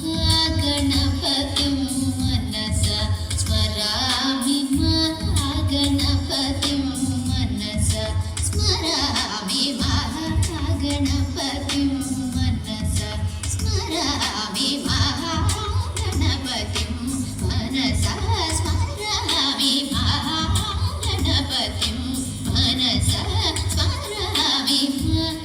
महागणपतिं मनसा स्मरामि महागणपतिं मनसा स्मरामि महागणपतिं मनसा स्मरामि महागणपतिं मनसा स्मरामि महागणपतिं मनसा स्मरामि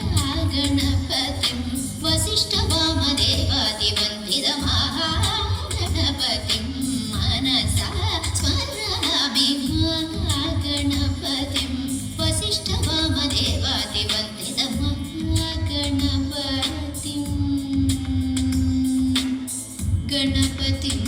महागणपतिं वसिष्ठवामदेवादिवन्दित महागणपतिं मनसा स्मरामि महागणपतिं वसिष्ठवामदेवादिवन्दित महागणपतिं गणपतिं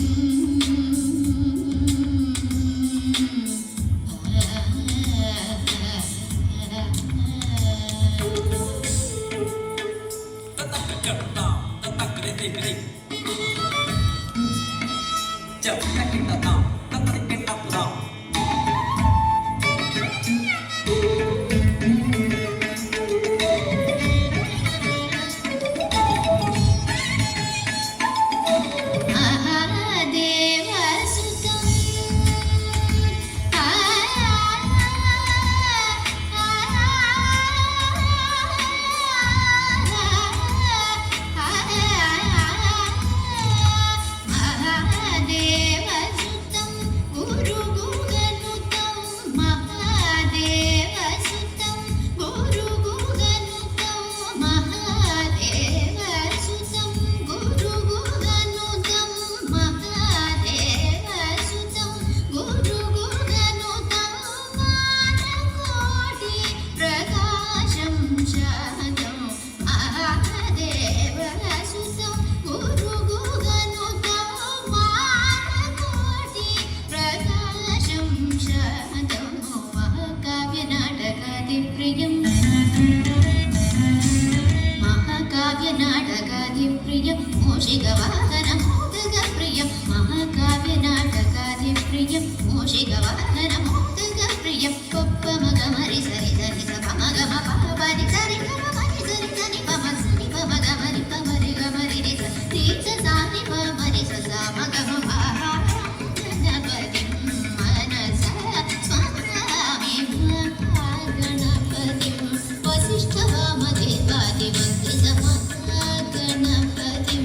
महाकाव्यनाटकादिप्रियं मूषिकवाहनमोदकप्रियं महाकाव्यनाटकादिप्रियं मूषिकवाहनमोदकप्रियं पप्पमगमरि सरि सरि सपमगम पपरि सरि गमरि सरि सनि पमसनि पमगमरि पमरि गमरि रि सरि सानि पमरि ससामगम महागणपतिं मनसा स्मरामि महागणपतिं वसिष्ठवामदेवादिवन्दित महागणपतिं